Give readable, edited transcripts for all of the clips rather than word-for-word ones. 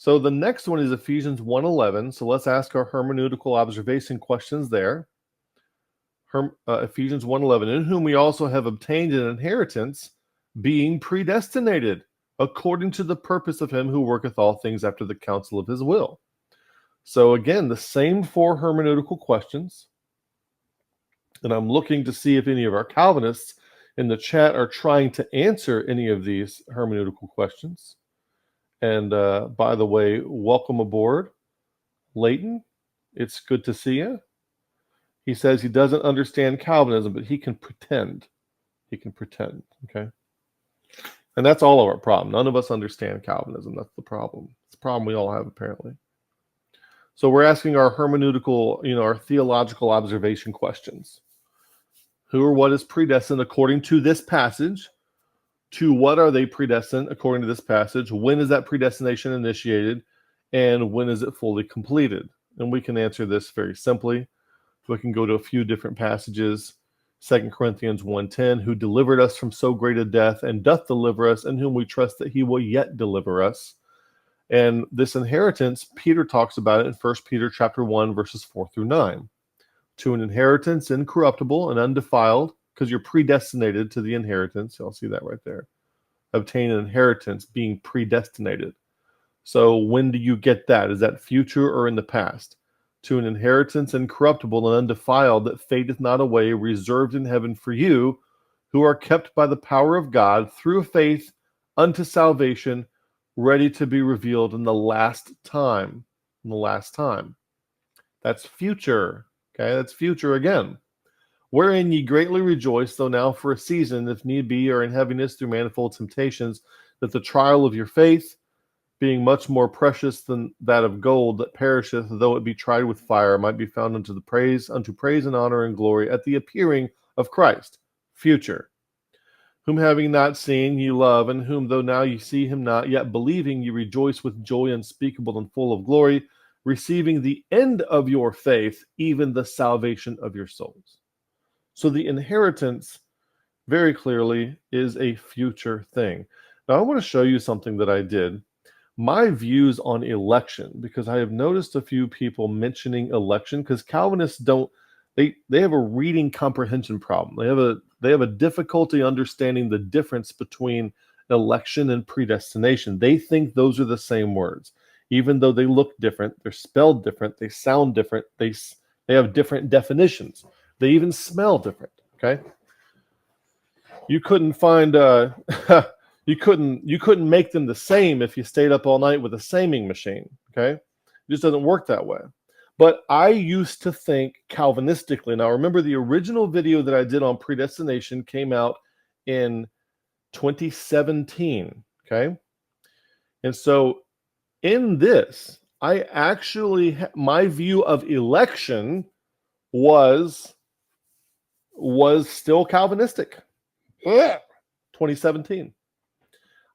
So the next one is Ephesians 1:11. So let's ask our hermeneutical observation questions there. Ephesians 1:11, in whom we also have obtained an inheritance, being predestinated according to the purpose of him who worketh all things after the counsel of his will. So again, the same 4 hermeneutical questions. And I'm looking to see if any of our Calvinists in the chat are trying to answer any of these hermeneutical questions. And by the way, welcome aboard, Leighton. It's good to see you. He says he doesn't understand Calvinism, but he can pretend. He can pretend, okay? And that's all of our problem. None of us understand Calvinism. That's the problem. It's a problem we all have, apparently. So we're asking our hermeneutical, our theological observation questions. Who or what is predestined according to this passage? To what are they predestined according to this passage? When is that predestination initiated? And when is it fully completed? And we can answer this very simply. We can go to a few different passages. 2 Corinthians 1:10, who delivered us from so great a death and doth deliver us, in whom we trust that he will yet deliver us. And this inheritance, Peter talks about it in 1 Peter chapter 1, verses 4 through 9. To an inheritance incorruptible and undefiled, because you're predestinated to the inheritance. You'll see that right there. Obtain an inheritance, being predestinated. So when do you get that? Is that future or in the past? To an inheritance incorruptible and undefiled, that fadeth not away, reserved in heaven for you, who are kept by the power of God through faith unto salvation, ready to be revealed in the last time. In the last time. That's future. Okay, that's future again. Wherein ye greatly rejoice, though now for a season, if need be, are in heaviness through manifold temptations, that the trial of your faith, being much more precious than that of gold that perisheth, though it be tried with fire, might be found unto praise and honor and glory at the appearing of Christ. Future. Whom having not seen ye love, and whom though now ye see him not, yet believing ye rejoice with joy unspeakable and full of glory, receiving the end of your faith, even the salvation of your souls. So the inheritance, very clearly, is a future thing. Now I want to show you something that I did. My views on election, because I have noticed a few people mentioning election, because Calvinists don't, they have a reading comprehension problem. They have a difficulty understanding the difference between election and predestination. They think those are the same words. Even though they look different, they're spelled different, they sound different, they have different definitions. They even smell different, okay? You couldn't find, you couldn't make them the same if you stayed up all night with a saming machine, okay? It just doesn't work that way. But I used to think Calvinistically. Now, remember the original video that I did on predestination came out in 2017, okay? And so in this, I actually, my view of election was still Calvinistic. 2017.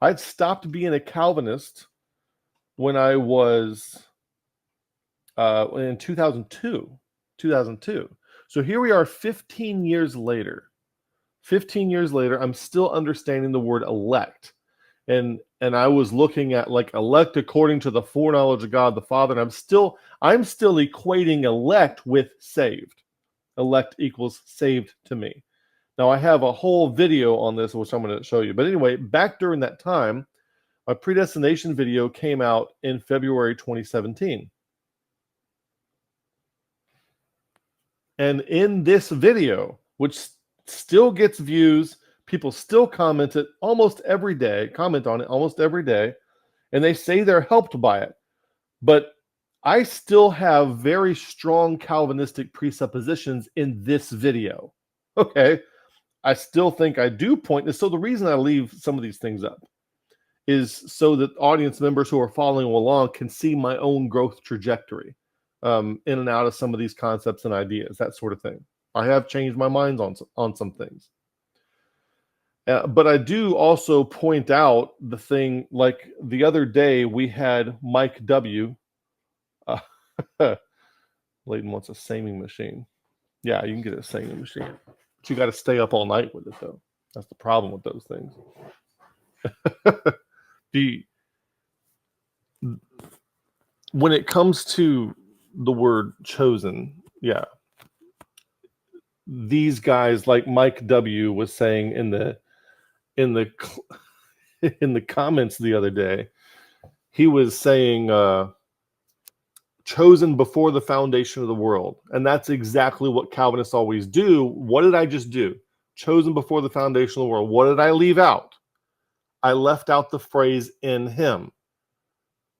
I'd stopped being a Calvinist when I was in 2002. So here we are 15 years later. 15 years later, I'm still understanding the word elect. And I was looking at like elect according to the foreknowledge of God the Father, and I'm still equating elect with saved. Elect equals saved to me. Now I have a whole video on this, which I'm going to show you. But anyway, back during that time, my predestination video came out in February 2017. And in this video, which still gets views, people still comment on it almost every day, and they say they're helped by it. But I still have very strong Calvinistic presuppositions in this video. Okay? I still think I do point this. So the reason I leave some of these things up is so that audience members who are following along can see my own growth trajectory in and out of some of these concepts and ideas, that sort of thing. I have changed my mind on some things. But I do also point out the thing, like the other day we had Mike W. Leighton wants a saming machine. Yeah, you can get a saming machine. But you got to stay up all night with it, though. That's the problem with those things. when it comes to the word chosen, yeah, these guys like Mike W was saying in the in the comments the other day, he was saying chosen before the foundation of the world, and that's exactly what Calvinists always do. What did I just do? Chosen before the foundation of the world. What did I leave out? I left out the phrase "in him."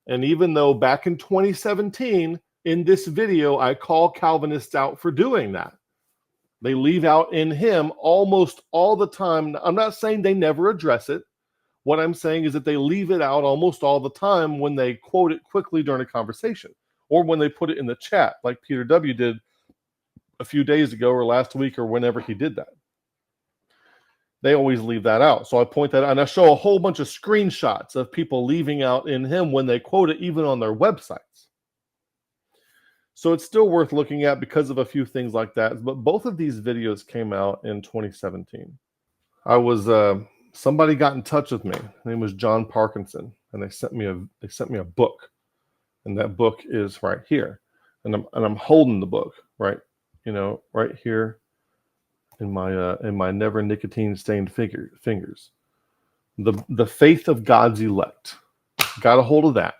And even though back in 2017 in this video I call Calvinists out for doing that, they leave out "in him" almost all the time. I'm not saying they never address it. What I'm saying is that they leave it out almost all the time when they quote it quickly during a conversation, or when they put it in the chat, like Peter W. did a few days ago or last week or whenever he did that. They always leave that out. So I point that out, and I show a whole bunch of screenshots of people leaving out "in him" when they quote it, even on their websites. So it's still worth looking at because of a few things like that. But both of these videos came out in 2017. I was somebody got in touch with me. His name was John Parkinson, and they sent me a book, and that book is right here, and I'm holding the book right here in my never nicotine stained fingers. The Faith of God's Elect. Got a hold of that.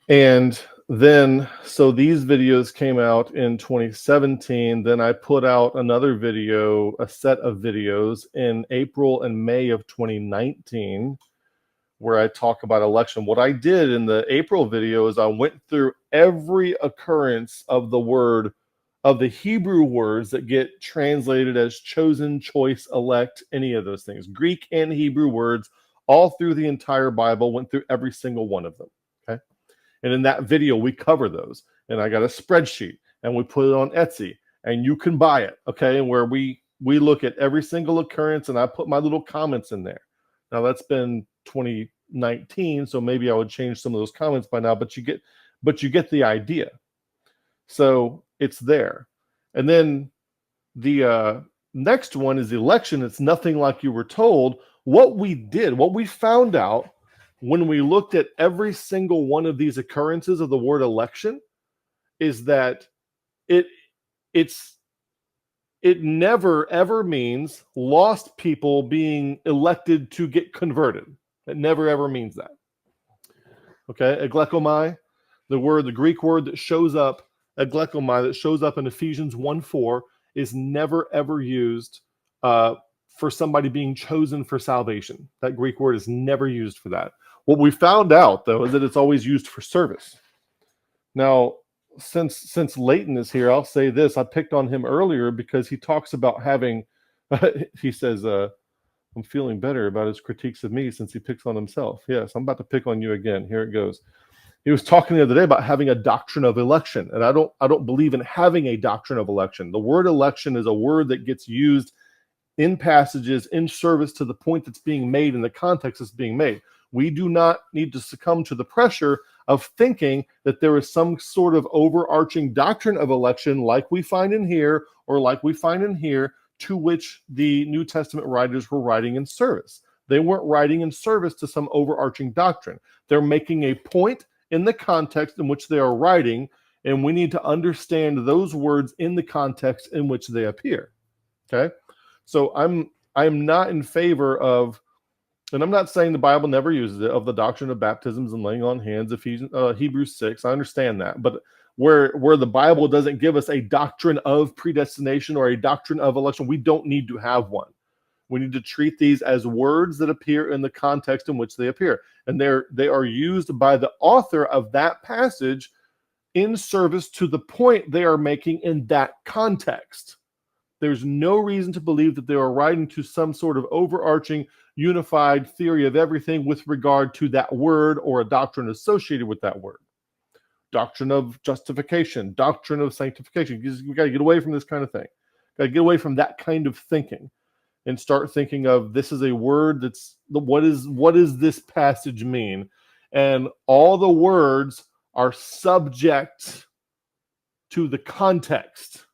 And then, so these videos came out in 2017. Then I put out another video, a set of videos in April and May of 2019, where I talk about election. What I did in the April video is I went through every occurrence of the Hebrew words that get translated as chosen, choice, elect, any of those things. Greek and Hebrew words all through the entire Bible, went through every single one of them. Okay. And in that video, we cover those. And I got a spreadsheet, and we put it on Etsy, and you can buy it. Okay. And where we look at every single occurrence, and I put my little comments in there. Now that's been 2019, so maybe I would change some of those comments by now, but you get the idea. So it's there. And then the next one is election. It's nothing like you were told. What we found out when we looked at every single one of these occurrences of the word election is that it never ever means lost people being elected to get converted. It never ever means that. Okay, eglekomai, the Greek word that shows up, eglekomai, that shows up in Ephesians 1:4, is never ever used for somebody being chosen for salvation. That Greek word is never used for that. What we found out, though, is that it's always used for service. Now, since Leighton is here, I'll say this. I picked on him earlier because he talks about having, he says, I'm feeling better about his critiques of me since he picks on himself. Yes, I'm about to pick on you again. Here it goes. He was talking the other day about having a doctrine of election, and I don't believe in having a doctrine of election. The word election is a word that gets used in passages in service to the point that's being made in the context that's being made. We do not need to succumb to the pressure of thinking that there is some sort of overarching doctrine of election like we find in here or like we find in here, to which the New Testament writers were writing in service. They weren't writing in service to some overarching doctrine. They're making a point in the context in which they are writing, and we need to understand those words in the context in which they appear. Okay? So I'm not in favor of, and I'm not saying the Bible never uses it, of the doctrine of baptisms and laying on hands, Hebrews 6. I understand that. But where the Bible doesn't give us a doctrine of predestination or a doctrine of election, we don't need to have one. We need to treat these as words that appear in the context in which they appear. And they are used by the author of that passage in service to the point they are making in that context. There's no reason to believe that they are writing to some sort of overarching unified theory of everything with regard to that word or a doctrine associated with that word. Doctrine of justification, doctrine of sanctification. We got to get away from this kind of thing. Got to get away from that kind of thinking and start thinking of, this is a word that's, what does this passage mean? And all the words are subject to the context.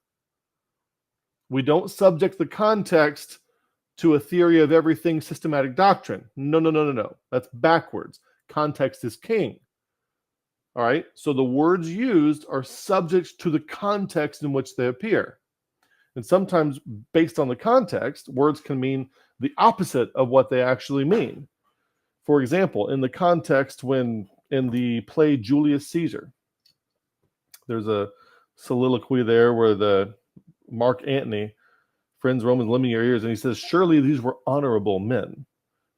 We don't subject the context to a theory of everything systematic doctrine. No. That's backwards. Context is king. All right, so the words used are subject to the context in which they appear. And sometimes, based on the context, words can mean the opposite of what they actually mean. For example, in the context when in the play Julius Caesar, there's a soliloquy there where the Mark Antony, friends, Romans, lend me your ears, and he says, surely these were honorable men.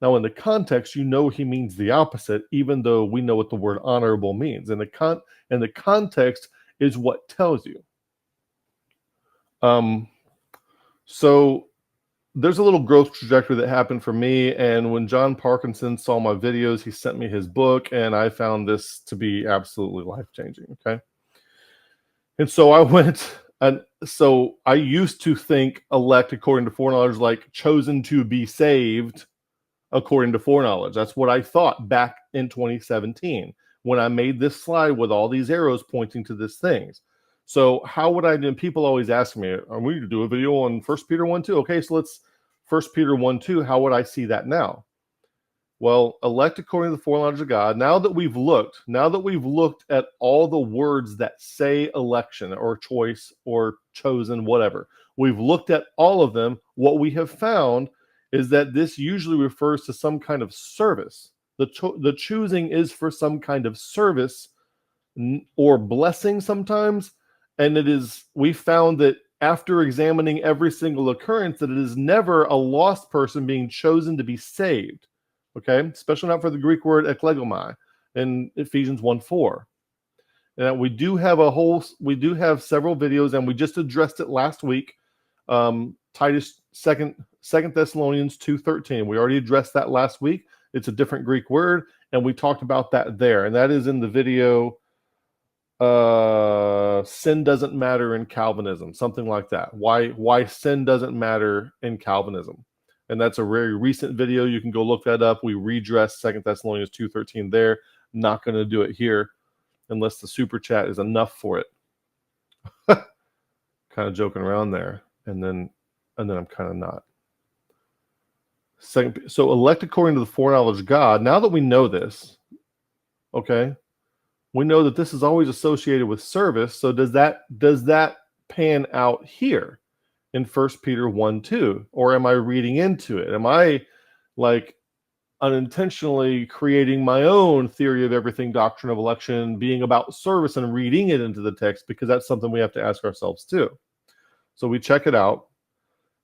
Now, in the context, you know he means the opposite, even though we know what the word honorable means. And the context is what tells you. So there's a little growth trajectory that happened for me. And when John Parkinson saw my videos, he sent me his book, and I found this to be absolutely life-changing. Okay. And so I went, and so I used to think elect according to foreknowledge, like chosen to be saved according to foreknowledge. That's what I thought back in 2017 when I made this slide with all these arrows pointing to these things. So how would I do? People always ask me, are we going to do a video on 1 Peter 1:2? Okay, so let's 1 Peter 1:2. How would I see that now? Well, elect according to the foreknowledge of God. Now that we've looked at all the words that say election or choice or chosen, whatever, we've looked at all of them. What we have found is that this usually refers to some kind of service. The choosing is for some kind of service or blessing sometimes. And we found that after examining every single occurrence, that it is never a lost person being chosen to be saved. Okay, especially not for the Greek word eklegomai in Ephesians 1:4. And we do have several videos, and we just addressed it last week. Titus 2 Thessalonians 2:13. We already addressed that last week. It's a different Greek word, and we talked about that there. And that is in the video, Sin Doesn't Matter in Calvinism, something like that. Why sin doesn't matter in Calvinism. And that's a very recent video. You can go look that up. We redressed 2 Thessalonians 2:13 there. Not going to do it here unless the super chat is enough for it. Kind of joking around there. And then I'm kind of not. So elect according to the foreknowledge of God. Now that we know this, okay, we know that this is always associated with service. So does that pan out here in 1 Peter 1:2? Or am I reading into it? Am I like unintentionally creating my own theory of everything doctrine of election being about service and reading it into the text? Because that's something we have to ask ourselves too. So we check it out.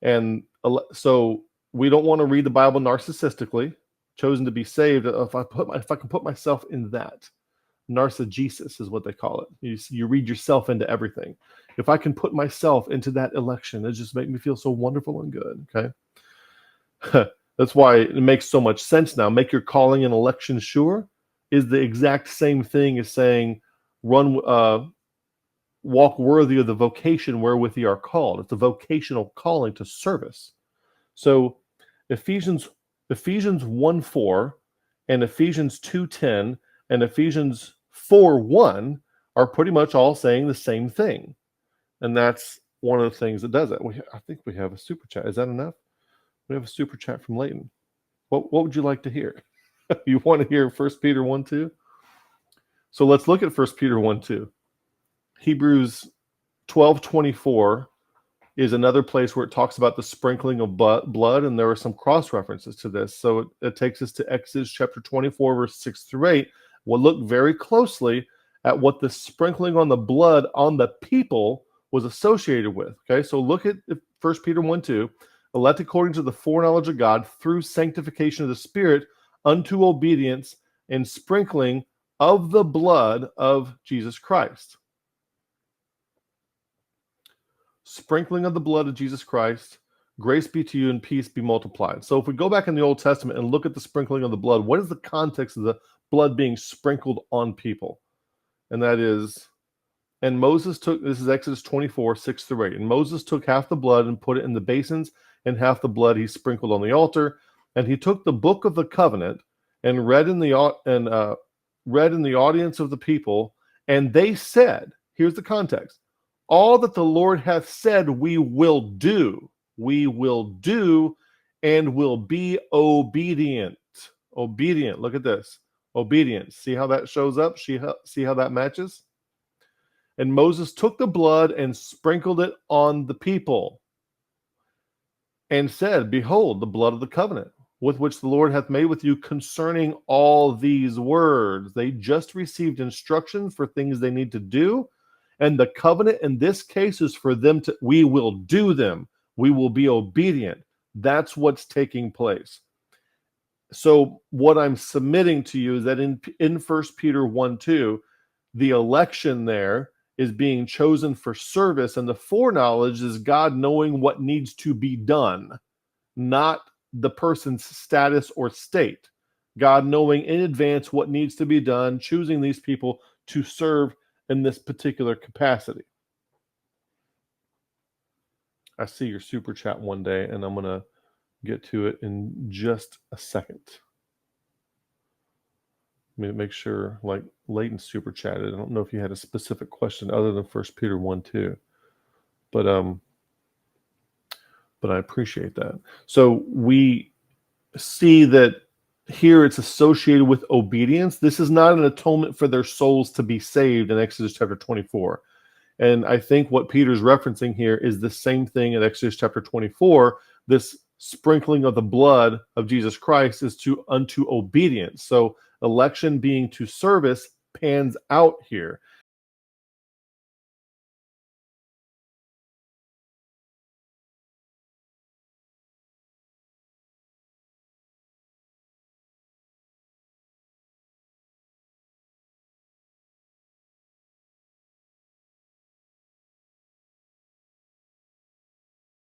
And so we don't want to read the Bible narcissistically. Chosen to be saved. If I can put myself in that. Narcigesis is what they call it. You read yourself into everything. If I can put myself into that election, it just makes me feel so wonderful and good. Okay. That's why it makes so much sense now. Make your calling and election sure is the exact same thing as saying walk worthy of the vocation wherewith ye are called. It's a vocational calling to service. So Ephesians 1:4 and Ephesians 2:10 and Ephesians 4:1 are pretty much all saying the same thing. And that's one of the things that does it. I think we have a super chat. Is that enough? We have a super chat from Leighton. What would you like to hear? You want to hear 1 Peter 1:2? So let's look at 1 Peter 1:2. Hebrews 12:24 is another place where it talks about the sprinkling of blood, and there are some cross references to this. So it takes us to Exodus chapter 24, verse 6 through 8. We'll look very closely at what the sprinkling on the blood on the people was associated with. Okay, so look at 1 Peter 1:2. Elect according to the foreknowledge of God through sanctification of the Spirit unto obedience and sprinkling of the blood of Jesus Christ. Sprinkling of the blood of Jesus Christ, grace be to you and peace be multiplied. So if we go back in the Old Testament and look at the sprinkling of the blood, what is the context of the blood being sprinkled on people? And that is, and Moses took, this is Exodus 24, 6 through 8. And Moses took half the blood and put it in the basins, and half the blood he sprinkled on the altar. And he took the book of the covenant and read in the audience of the people. And they said, here's the context, all that the Lord hath said we will do and will be obedient. Obedient, look at this. Obedience. See how that shows up? See how that matches? And Moses took the blood and sprinkled it on the people and said, behold, the blood of the covenant with which the Lord hath made with you concerning all these words. They just received instructions for things they need to do. And the covenant in this case is for them to, we will do them. We will be obedient. That's what's taking place. So what I'm submitting to you is that in 1 Peter 1:2, the election there is being chosen for service, and the foreknowledge is God knowing what needs to be done, not the person's status or state. God knowing in advance what needs to be done, choosing these people to serve in this particular capacity. I see your super chat one day, and I'm going to get to it in just a second. Let me make sure, like Leighton super chatted. I don't know if you had a specific question other than 1 Peter 1:2, but I appreciate that. So we see that here it's associated with obedience. This is not an atonement for their souls to be saved in Exodus chapter 24. And I think what Peter's referencing here is the same thing in Exodus chapter 24. This sprinkling of the blood of Jesus Christ is unto obedience. So election being to service pans out here.